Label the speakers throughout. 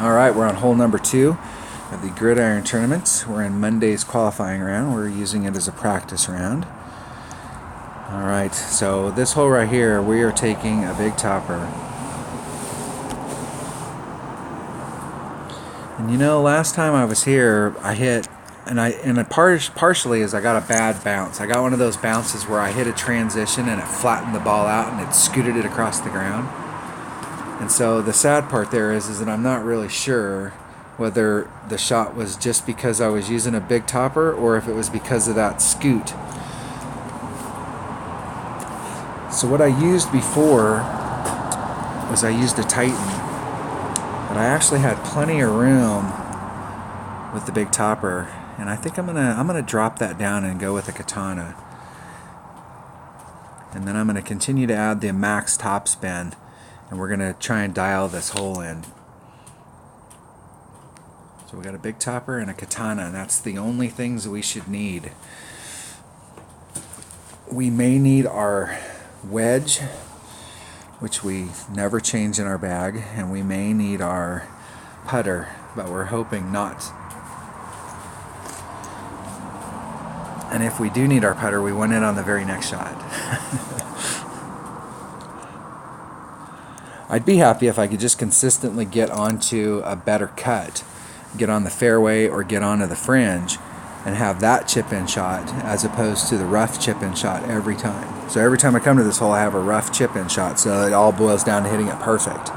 Speaker 1: Alright, we're on hole number 2 of the Gridiron tournament. We're in Monday's qualifying round. We're using it as a practice round. Alright, so this hole right here, we are taking a big topper. And you know, last time I was here, I hit, partially is I got a bad bounce. I got one of those bounces where I hit a transition and it flattened the ball out and it scooted it across the ground. And so the sad part there is that I'm not really sure whether the shot was just because I was using a big topper or if it was because of that scoot. So what I used before was I used a Titan, but I actually had plenty of room with the big topper, and I think I'm gonna drop that down and go with a katana. And then I'm gonna continue to add the max topspin. And we're going to try and dial this hole in. So we got a big topper and a katana, and that's the only things that we should need. We may need our wedge, which we never change in our bag, and we may need our putter, but we're hoping not. And if we do need our putter, we want it on the very next shot. I'd be happy if I could just consistently get onto a better cut, get on the fairway or get onto the fringe and have that chip-in shot as opposed to the rough chip-in shot every time. So every time I come to this hole I have a rough chip-in shot, so it all boils down to hitting it perfect.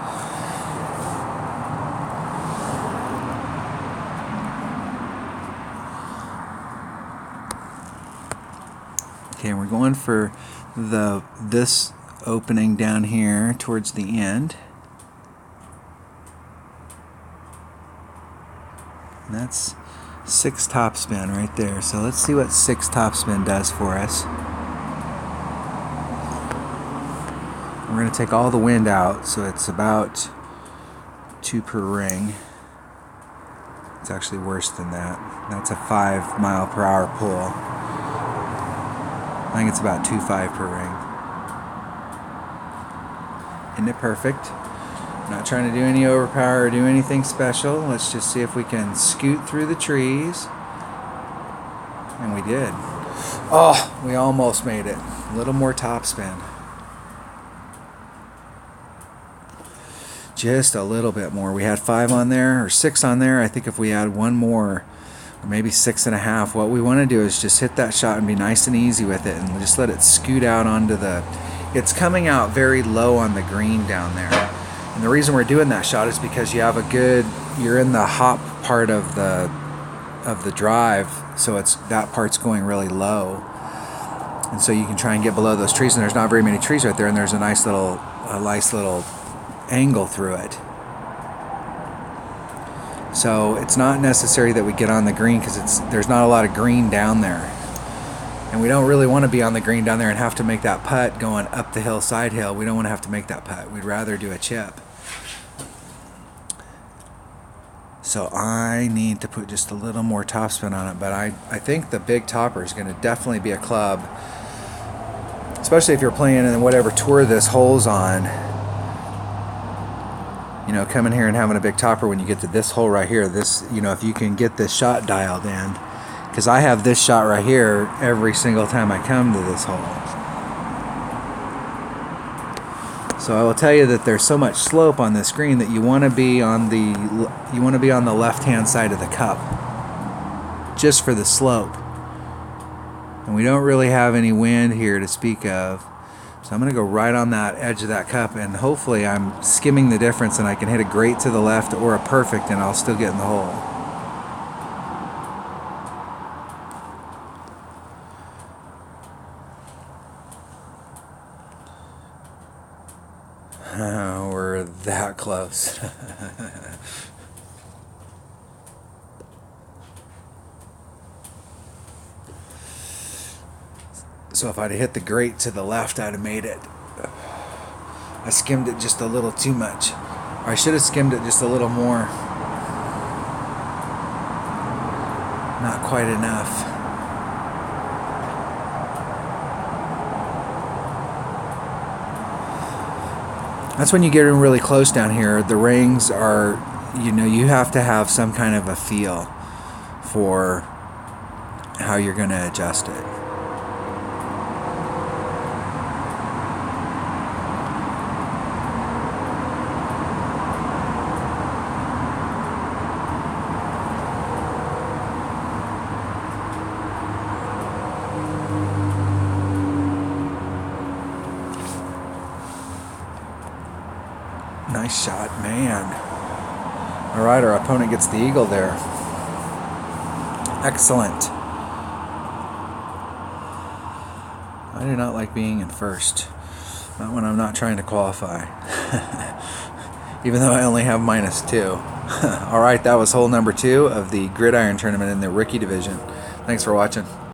Speaker 1: Okay, we're going for this opening down here towards the end. And that's 6 topspin right there. So let's see what 6 topspin does for us. We're going to take all the wind out, so it's about 2 per ring. It's actually worse than that. That's a 5 mile per hour pull. I think it's about 2.5 per ring. Isn't it perfect? I'm not trying to do any overpower or do anything special. Let's just see if we can scoot through the trees. And we did. Oh, we almost made it. A little more topspin. Just a little bit more. We had 5 on there, or 6 on there. I think if we add one more, or maybe 6.5, what we want to do is just hit that shot and be nice and easy with it and just let it scoot out onto the... It's coming out very low on the green down there. And the reason we're doing that shot is because you have you're in the hop part of the drive, so that part's going really low. And so you can try and get below those trees, and there's not very many trees right there, and there's a nice little angle through it. So it's not necessary that we get on the green because there's not a lot of green down there. And we don't really want to be on the green down there and have to make that putt going up the hill, side hill. We don't want to have to make that putt. We'd rather do a chip. So I need to put just a little more topspin on it, but I think the big topper is going to definitely be a club, especially if you're playing in whatever tour this hole's on. You know, coming here and having a big topper when you get to this hole right here, if you can get this shot dialed in. Because I have this shot right here every single time I come to this hole. So I will tell you that there's so much slope on this green that you want to be on the left-hand side of the cup, just for the slope. And we don't really have any wind here to speak of. So I'm going to go right on that edge of that cup, and hopefully I'm skimming the difference and I can hit a great to the left or a perfect and I'll still get in the hole. We're that close. So if I'd have hit the grate to the left, I'd have made it. I skimmed it just a little too much. Or I should have skimmed it just a little more. Not quite enough. That's when you get in really close down here. The rings are, you know, you have to have some kind of a feel for how you're going to adjust it. Nice shot, man. All right, our opponent gets the eagle there. Excellent. I do not like being in first. Not when I'm not trying to qualify. Even though I only have -2. All right, that was hole number 2 of the Gridiron tournament in the rookie division. Thanks for watching.